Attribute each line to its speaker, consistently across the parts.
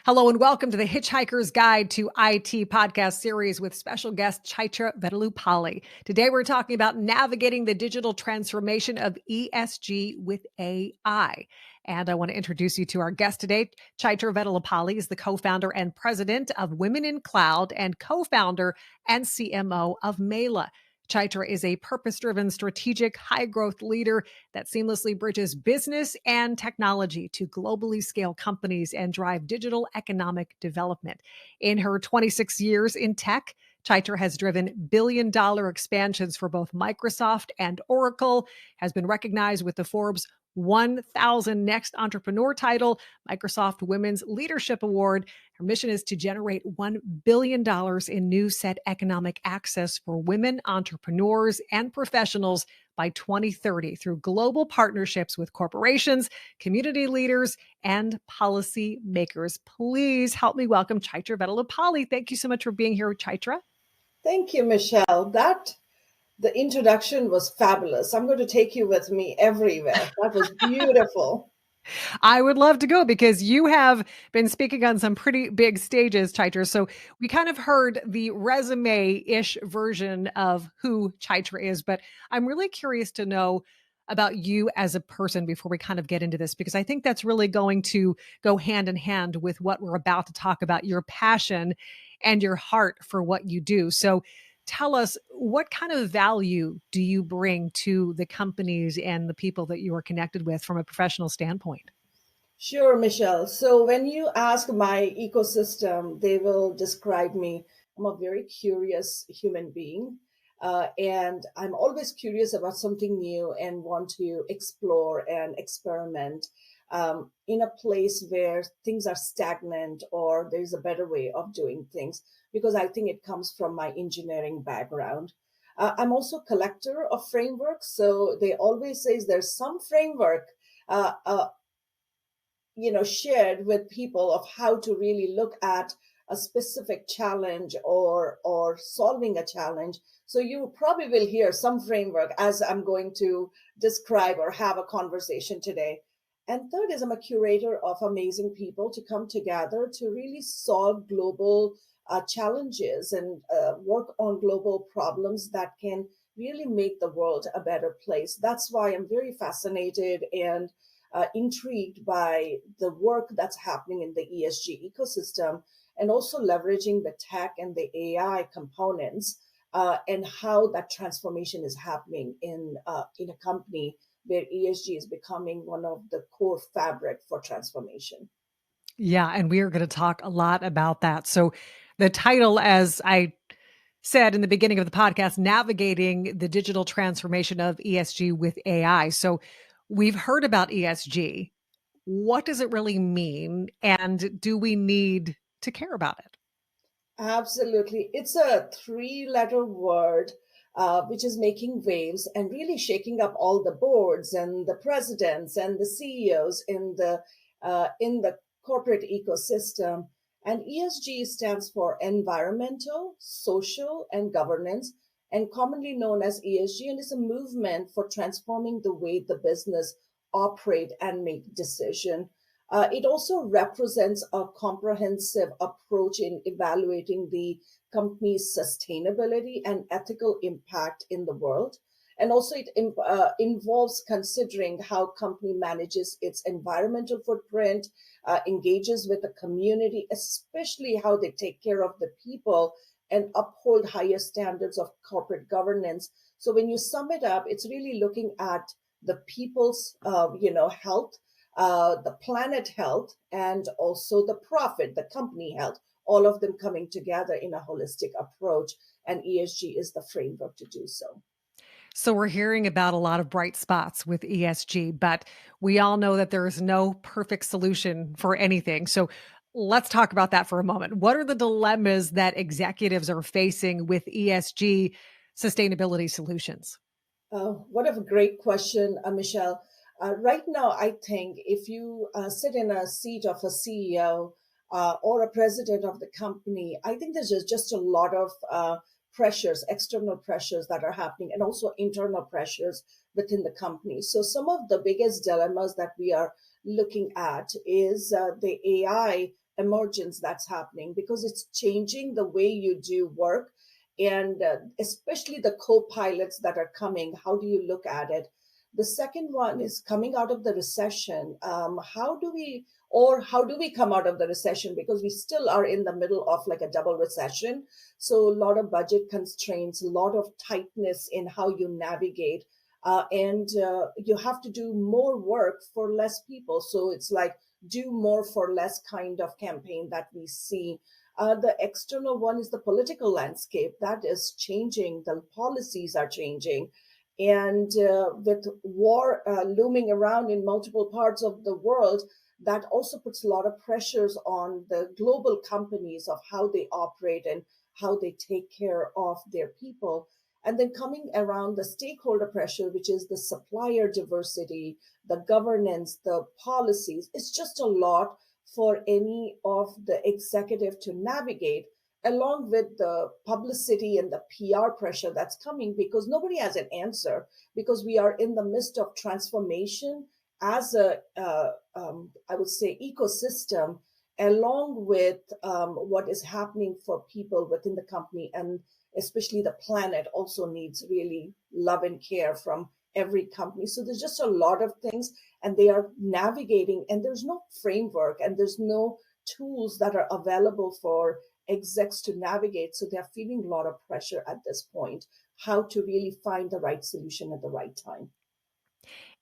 Speaker 1: Hello and welcome to the Hitchhiker's Guide to IT podcast series with special guest Chaitra V. Today we're talking about navigating the digital transformation of ESG with AI. And I want to introduce you to our guest today. Chaitra V. is the co-founder and president of Women in Cloud and co-founder and CMO of Mela. Chaitra is a purpose-driven, strategic, high-growth leader that seamlessly bridges business and technology to globally scale companies and drive digital economic development. In her 26 years in tech, Chaitra has driven billion-dollar expansions for both Microsoft and Oracle, has been recognized with the Forbes 1000 Next Entrepreneur title, Microsoft Women's Leadership Award. Her mission is to generate $1 billion in new set economic access for women entrepreneurs and professionals by 2030 through global partnerships with corporations, community leaders, and policy makers. Please help me welcome Chaitra V. Thank you so much for being here, Chaitra.
Speaker 2: Thank you, Michelle. The introduction was fabulous. I'm going to take you with me everywhere. That was beautiful.
Speaker 1: I would love to go because you have been speaking on some pretty big stages, Chaitra. So we kind of heard the resume-ish version of who Chaitra is, but I'm really curious to know about you as a person before we kind of get into this, because I think that's really going to go hand in hand with what we're about to talk about, your passion and your heart for what you do. So tell us, what kind of value do you bring to the companies and the people that you are connected with from a professional standpoint?
Speaker 2: Sure, Michelle. So when you ask my ecosystem, they will describe me. I'm a very curious human being. And I'm always curious about something new and want to explore and experiment in a place where things are stagnant or there's a better way of doing things, because I think it comes from my engineering background. I'm also a collector of frameworks. So they always say there's some framework shared with people of how to really look at a specific challenge or solving a challenge. So you probably will hear some framework as I'm going to describe or have a conversation today. And third is I'm a curator of amazing people to come together to really solve global challenges and work on global problems that can really make the world a better place. That's why I'm very fascinated and intrigued by the work that's happening in the ESG ecosystem, and also leveraging the tech and the AI components and how that transformation is happening in a company where ESG is becoming one of the core fabric for transformation.
Speaker 1: Yeah, and we are going to talk a lot about that. So the title, as I said in the beginning of the podcast, navigating the digital transformation of ESG with AI. So we've heard about ESG. What does it really mean? And do we need to care about it?
Speaker 2: Absolutely. It's a three-letter word which is making waves and really shaking up all the boards and the presidents and the CEOs in the corporate ecosystem. And ESG stands for environmental, social, and governance, and commonly known as ESG, and is a movement for transforming the way the business operate and make decision. It also represents a comprehensive approach in evaluating the company's sustainability and ethical impact in the world. And also it involves considering how company manages its environmental footprint, engages with the community, especially how they take care of the people and uphold higher standards of corporate governance. So when you sum it up, it's really looking at the people's, health, the planet health, and also the profit, the company health, all of them coming together in a holistic approach. And ESG is the framework to do so.
Speaker 1: So we're hearing about a lot of bright spots with ESG, but we all know that there is no perfect solution for anything. So let's talk about that for a moment. What are the dilemmas that executives are facing with ESG sustainability solutions?
Speaker 2: What a great question, Michelle. Right now, I think if you sit in a seat of a CEO or a president of the company, I think there's just a lot of pressures, external pressures that are happening, and also internal pressures within the company. So some of the biggest dilemmas that we are looking at is the AI emergence that's happening because it's changing the way you do work. And especially the co-pilots that are coming, how do you look at it? The second one is coming out of the recession. How do we come out of the recession? Because we still are in the middle of like a double recession. So a lot of budget constraints, a lot of tightness in how you navigate. And you have to do more work for less people. So it's like do more for less kind of campaign that we see. The external one is the political landscape that is changing. The policies are changing. And with war looming around in multiple parts of the world, that also puts a lot of pressures on the global companies of how they operate and how they take care of their people. And then coming around the stakeholder pressure, which is the supplier diversity, the governance, the policies, it's just a lot for any of the executive to navigate, along with the publicity and the PR pressure that's coming, because nobody has an answer, because we are in the midst of transformation as a, I would say, ecosystem, along with what is happening for people within the company. And especially the planet also needs really love and care from every company. So there's just a lot of things, and they are navigating, and there's no framework and there's no tools that are available for execs to navigate. So they're feeling a lot of pressure at this point, how to really find the right solution at the right time.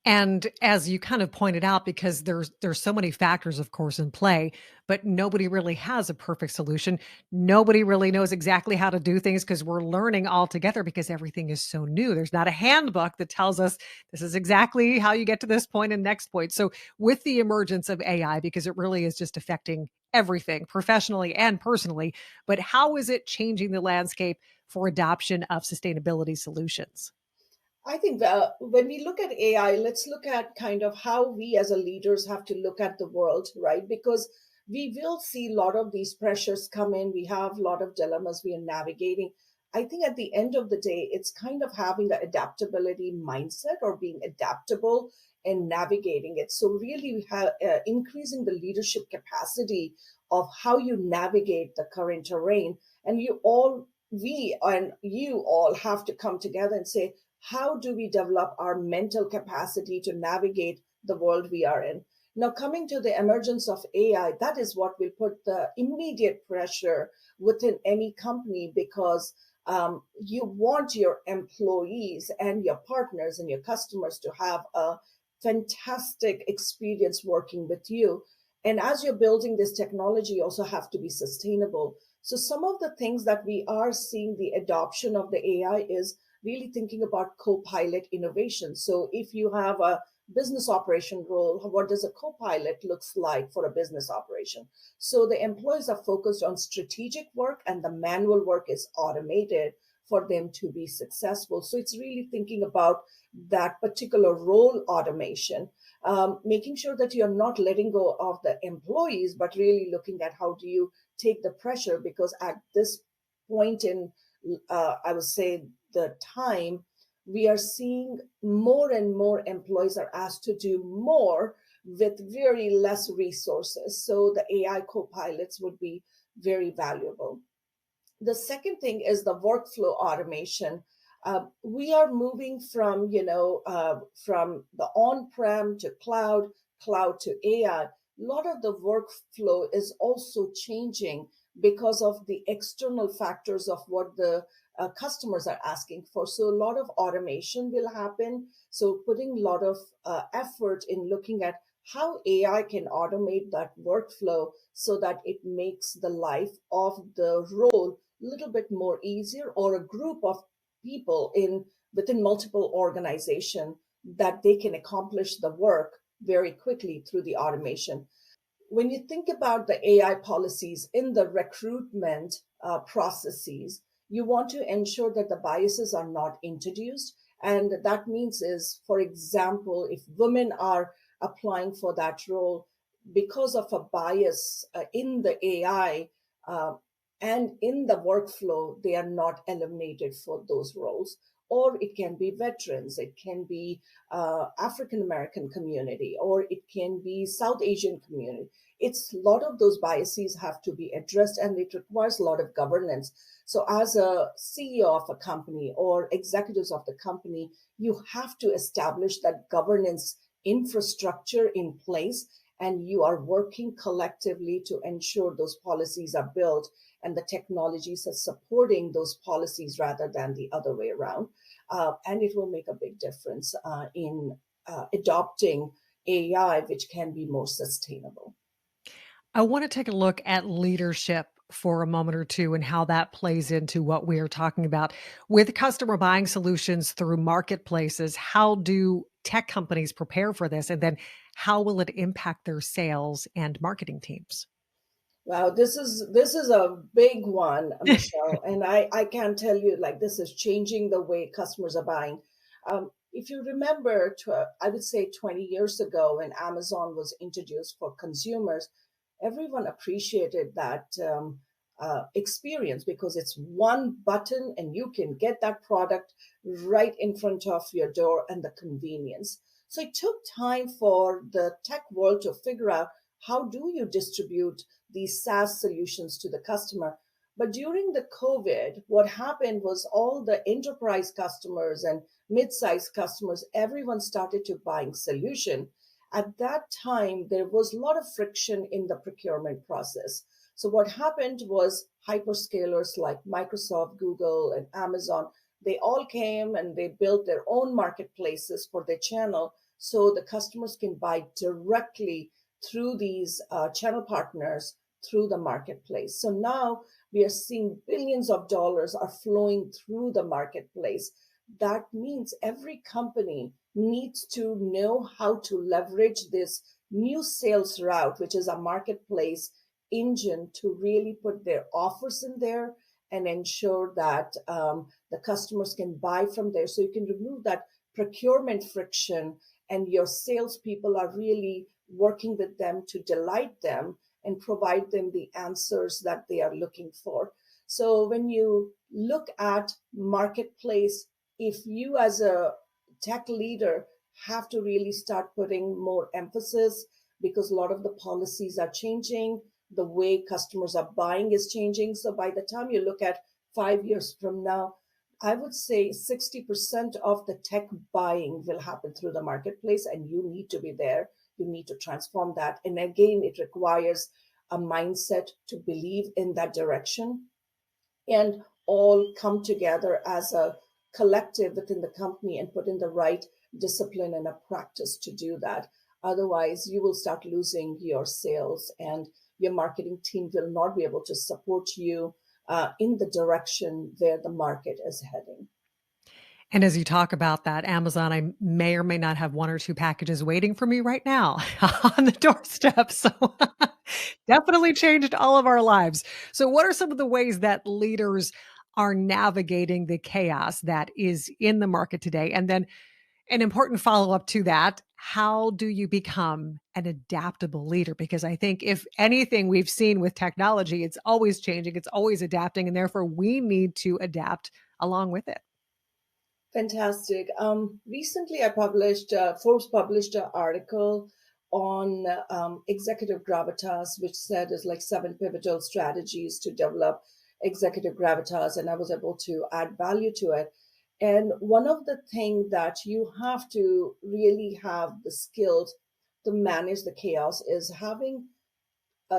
Speaker 1: And as you kind of pointed out, because there's so many factors, of course, in play, but nobody really has a perfect solution. Nobody really knows exactly how to do things because we're learning all together because everything is so new. There's not a handbook that tells us this is exactly how you get to this point and next point. So with the emergence of AI, because it really is just affecting everything professionally and personally, but how is it changing the landscape for adoption of sustainability solutions?
Speaker 2: I think when we look at AI, let's look at kind of how we as a leaders have to look at the world, right? Because we will see a lot of these pressures come in. We have a lot of dilemmas we are navigating. I think at the end of the day, it's kind of having the adaptability mindset or being adaptable and navigating it. So really, we have increasing the leadership capacity of how you navigate the current terrain. And we and you all have to come together and say, how do we develop our mental capacity to navigate the world we are in? Now, coming to the emergence of AI, that is what will put the immediate pressure within any company, because you want your employees and your partners and your customers to have a fantastic experience working with you. And as you're building this technology, you also have to be sustainable. So some of the things that we are seeing the adoption of the AI is really thinking about co-pilot innovation. So if you have a business operation role, what does a co-pilot looks like for a business operation? So the employees are focused on strategic work and the manual work is automated for them to be successful. So it's really thinking about that particular role automation, making sure that you're not letting go of the employees, but really looking at how do you take the pressure, because at this point in, I would say, the time, we are seeing more and more employees are asked to do more with very less resources. So the AI co-pilots would be very valuable. The second thing is the workflow automation. We are moving from, from the on-prem to cloud, cloud to AI. A lot of the workflow is also changing because of the external factors of what the customers are asking for. So a lot of automation will happen. So putting a lot of effort in looking at how AI can automate that workflow so that it makes the life of the role a little bit more easier, or a group of people within multiple organization, that they can accomplish the work very quickly through the automation. When you think about the AI policies in the recruitment processes, you want to ensure that the biases are not introduced. And that means is, for example, if women are applying for that role, because of a bias in the AI and in the workflow, they are not eliminated for those roles. or it can be veterans, it can be African American community, or it can be South Asian community. It's a lot of those biases have to be addressed, and it requires a lot of governance. So as a CEO of a company or executives of the company, you have to establish that governance infrastructure in place, and you are working collectively to ensure those policies are built and the technologies are supporting those policies rather than the other way around. And it will make a big difference in adopting AI, which can be more sustainable.
Speaker 1: I want to take a look at leadership for a moment or two and how that plays into what we are talking about. With customer buying solutions through marketplaces, how do tech companies prepare for this? And then how will it impact their sales and marketing teams?
Speaker 2: Wow, this is a big one, Michelle, and I can tell you, like, this is changing the way customers are buying. If you remember, I would say 20 years ago, when Amazon was introduced for consumers, everyone appreciated that experience because it's one button and you can get that product right in front of your door, and the convenience. So it took time for the tech world to figure out how do you distribute these SaaS solutions to the customer. But during the COVID, what happened was all the enterprise customers and mid-sized customers, everyone started to buying solution. At that time, there was a lot of friction in the procurement process. So what happened was hyperscalers like Microsoft, Google, and Amazon, they all came and they built their own marketplaces for their channel so the customers can buy directly through these channel partners through the marketplace. So now we are seeing billions of dollars are flowing through the marketplace. That means every company needs to know how to leverage this new sales route, which is a marketplace engine, to really put their offers in there and ensure that the customers can buy from there. So you can remove that procurement friction, and your salespeople are really working with them to delight them and provide them the answers that they are looking for. So when you look at marketplace, if you as a tech leader have to really start putting more emphasis, because a lot of the policies are changing, the way customers are buying is changing. So by the time you look at 5 years from now, I would say 60% of the tech buying will happen through the marketplace, and you need to be there. You need to transform that. And again, it requires a mindset to believe in that direction and all come together as a collective within the company and put in the right discipline and a practice to do that. Otherwise, you will start losing your sales, and your marketing team will not be able to support you in the direction where the market is heading.
Speaker 1: And as you talk about that, Amazon, I may or may not have 1 or 2 packages waiting for me right now on the doorstep. So definitely changed all of our lives. So what are some of the ways that leaders are navigating the chaos that is in the market today? And then an important follow-up to that, how do you become an adaptable leader? Because I think if anything we've seen with technology, it's always changing, it's always adapting, and therefore we need to adapt along with it.
Speaker 2: Fantastic. Recently, Forbes published an article on executive gravitas, which said there's like 7 pivotal strategies to develop executive gravitas, and I was able to add value to it. And one of the things that you have to really have the skills to manage the chaos is having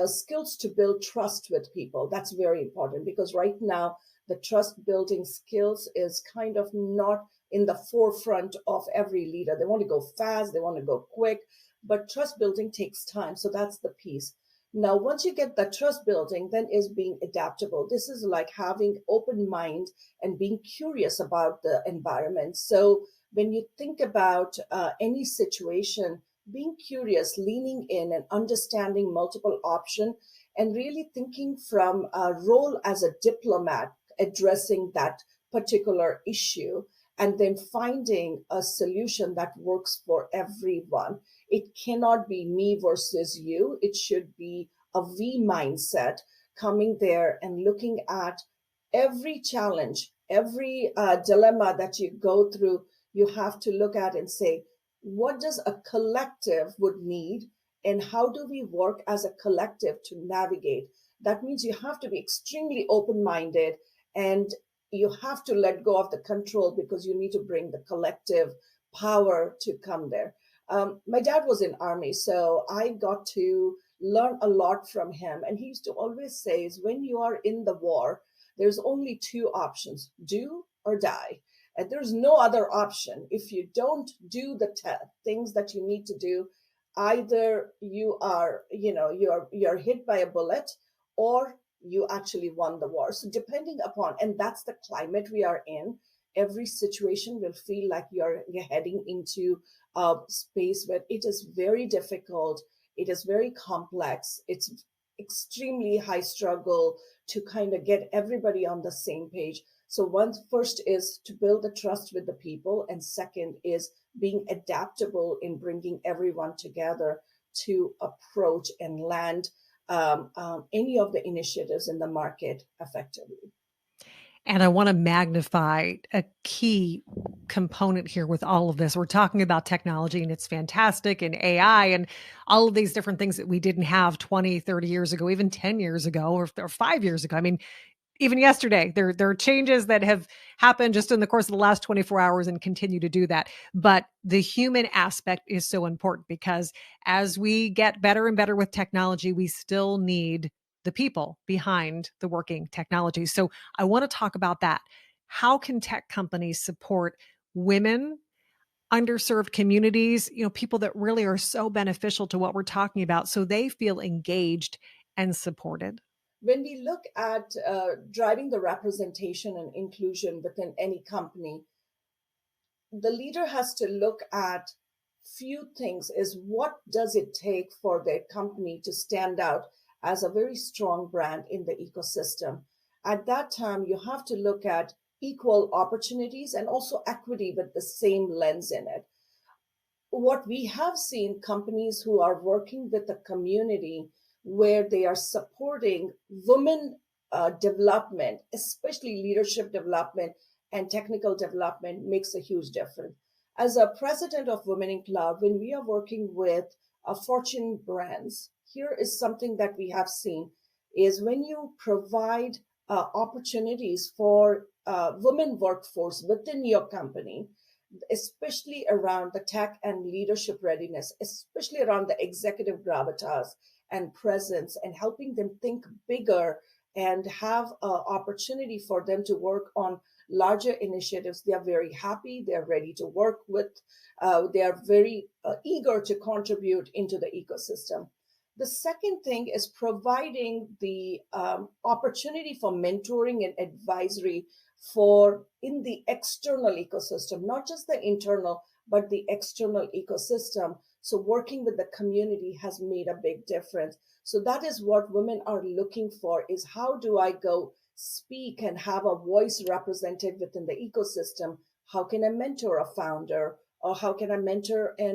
Speaker 2: skills to build trust with people. That's very important, because right now the trust building skills is kind of not in the forefront of every leader. They want to go fast, they want to go quick, but trust building takes time. So that's the piece. Now, once you get that trust building, then is being adaptable. This is like having open mind and being curious about the environment. So when you think about any situation, being curious, leaning in and understanding multiple options, and really thinking from a role as a diplomat, addressing that particular issue, and then finding a solution that works for everyone. It cannot be me versus you. It should be a V mindset, coming there and looking at every challenge every dilemma that you go through, you have to look at and say, what does a collective would need, and how do we work as a collective to navigate? That means you have to be extremely open-minded, and you have to let go of the control, because you need to bring the collective power to come there. My dad was in army, so I got to learn a lot from him. And he used to always say, is when you are in the war, there's only two options: do or die. And there's no other option. If you don't do the things that you need to do, either you are, you're hit by a bullet, or you actually won the war. So depending upon, and that's the climate we are in, every situation will feel like you're heading into a space where it is very difficult. It is very complex. It's extremely high struggle to kind of get everybody on the same page. So one, first is to build the trust with the people, and second is being adaptable in bringing everyone together to approach and land any of the initiatives in the market effectively.
Speaker 1: And I want to magnify a key component here with all of this. We're talking about technology, and it's fantastic, and AI and all of these different things that we didn't have 20, 30 years ago, even 10 years ago, or 5 years ago. I mean, even yesterday, there are changes that have happened just in the course of the last 24 hours and continue to do that. But the human aspect is so important, because as we get better and better with technology, we still need the people behind the working technology. So I want to talk about that. How can tech companies support women, underserved communities, people that really are so beneficial to what we're talking about, so they feel engaged and supported?
Speaker 2: When we look at driving the representation and inclusion within any company, the leader has to look at few things: is what does it take for their company to stand out as a very strong brand in the ecosystem. At that time, you have to look at equal opportunities and also equity with the same lens in it. What we have seen, companies who are working with the community, where they are supporting women development, especially leadership development and technical development, makes a huge difference. As a president of Women in Cloud, when we are working with Fortune brands, here is something that we have seen: is when you provide opportunities for women workforce within your company, especially around the tech and leadership readiness, especially around the executive gravitas and presence, and helping them think bigger and have an opportunity for them to work on larger initiatives. They are very happy. They're ready to work with. They are very eager to contribute into the ecosystem. The second thing is providing the opportunity for mentoring and advisory for in the external ecosystem, not just the internal, but the external ecosystem. So working with the community has made a big difference. So that is what women are looking for: is how do I go speak and have a voice represented within the ecosystem? How can I mentor a founder, or how can I mentor a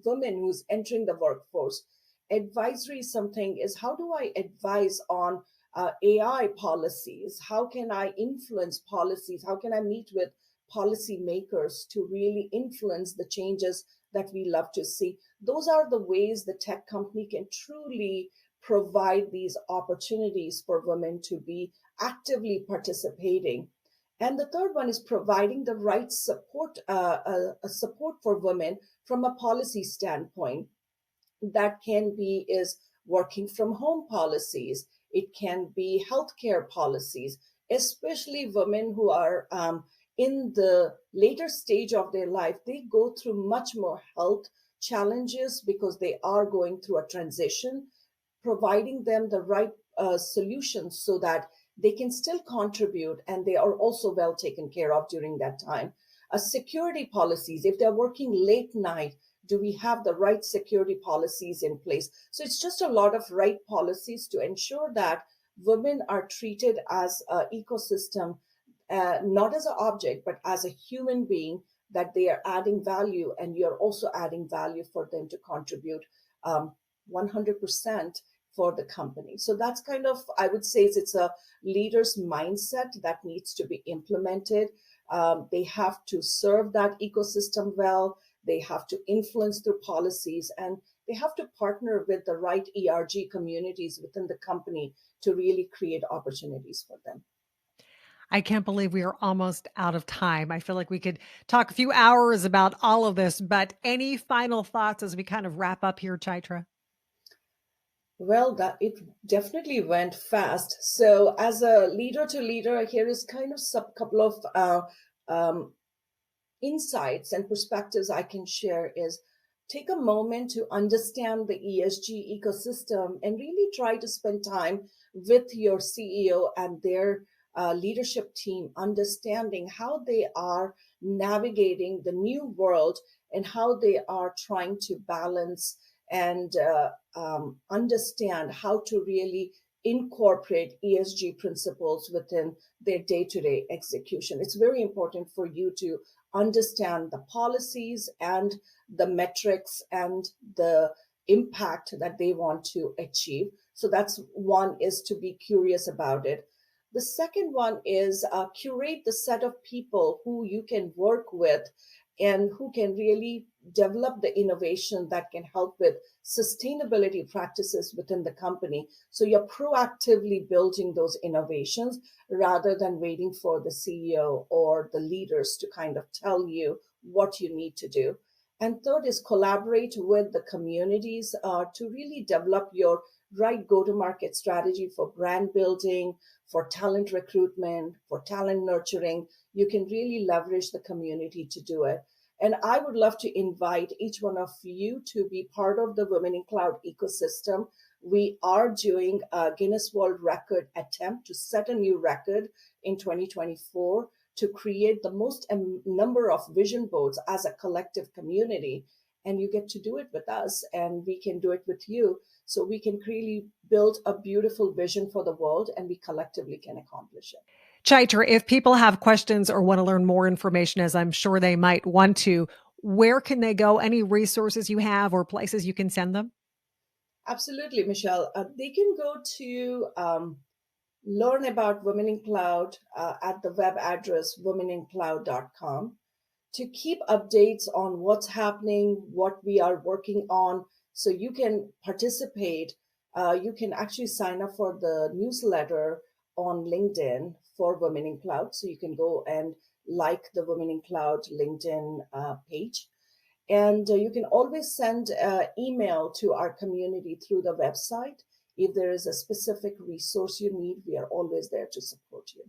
Speaker 2: woman who's entering the workforce? Advisory something is, how do I advise on AI policies? How can I influence policies? How can I meet with policymakers to really influence the changes that we love to see? Those are the ways the tech company can truly provide these opportunities for women to be actively participating. And the third one is providing the right support, support for women from a policy standpoint. That can be is working from home policies. It can be healthcare policies, especially women who are in the later stage of their life. They go through much more health challenges because they are going through a transition. Providing them the right solutions so that they can still contribute and they are also well taken care of during that time. Security policies, if they're working late night, do we have the right security policies in place? So it's just a lot of right policies to ensure that women are treated as an ecosystem, not as an object, but as a human being, that they are adding value, and you're also adding value for them to contribute 100% for the company. So that's kind of, I would say, it's a leader's mindset that needs to be implemented. They have to serve that ecosystem well. They have to influence their policies, and they have to partner with the right ERG communities within the company to really create opportunities for them.
Speaker 1: I can't believe we are almost out of time. I feel like we could talk a few hours about all of this, but any final thoughts as we kind of wrap up here, Chaitra?
Speaker 2: Well, that it definitely went fast. So, as a leader to leader, here is kind of a couple of um, insights and perspectives I can share. Is take a moment to understand the ESG ecosystem and really try to spend time with your CEO and their leadership team, understanding how they are navigating the new world and how they are trying to balance and understand how to really incorporate ESG principles within their day-to-day execution. It's very important for you to understand the policies and the metrics and the impact that they want to achieve. So that's one, is to be curious about it. The second one is curate the set of people who you can work with and who can really develop the innovation that can help with sustainability practices within the company. So you're proactively building those innovations rather than waiting for the CEO or the leaders to kind of tell you what you need to do. And third is collaborate with the communities to really develop your right go-to-market strategy for brand building, for talent recruitment, for talent nurturing. You can really leverage the community to do it. And I would love to invite each one of you to be part of the Women in Cloud ecosystem. We are doing a Guinness World Record attempt to set a new record in 2024 to create the most number of vision boards as a collective community. And you get to do it with us, and we can do it with you. So we can really build a beautiful vision for the world, and we collectively can accomplish it.
Speaker 1: Chaitra, if people have questions or want to learn more information, as I'm sure they might want to, where can they go? Any resources you have or places you can send them?
Speaker 2: Absolutely, Michelle. They can go to learn about Women in Cloud at the web address womenincloud.com to keep updates on what's happening, what we are working on. So you can participate. You can actually sign up for the newsletter on LinkedIn for Women in Cloud. So you can go and like the Women in Cloud LinkedIn page. And you can always send email to our community through the website. If there is a specific resource you need, we are always there to support you.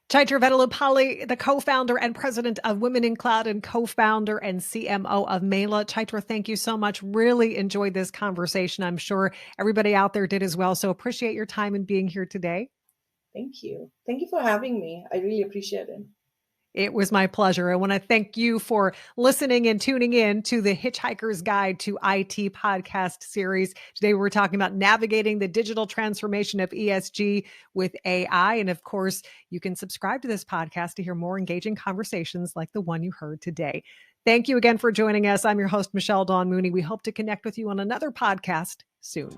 Speaker 1: Chaitra Vedelupalli, the co-founder and president of Women in Cloud and co-founder and CMO of Mela. Chaitra, thank you so much. Really enjoyed this conversation. I'm sure everybody out there did as well. So appreciate your time and being here today.
Speaker 2: Thank you. Thank you for having me. I really appreciate it.
Speaker 1: It was my pleasure. I want to thank you for listening and tuning in to the Hitchhiker's Guide to IT podcast series. Today, we're talking about navigating the digital transformation of ESG with AI. And of course, you can subscribe to this podcast to hear more engaging conversations like the one you heard today. Thank you again for joining us. I'm your host, Michelle Dawn Mooney. We hope to connect with you on another podcast soon.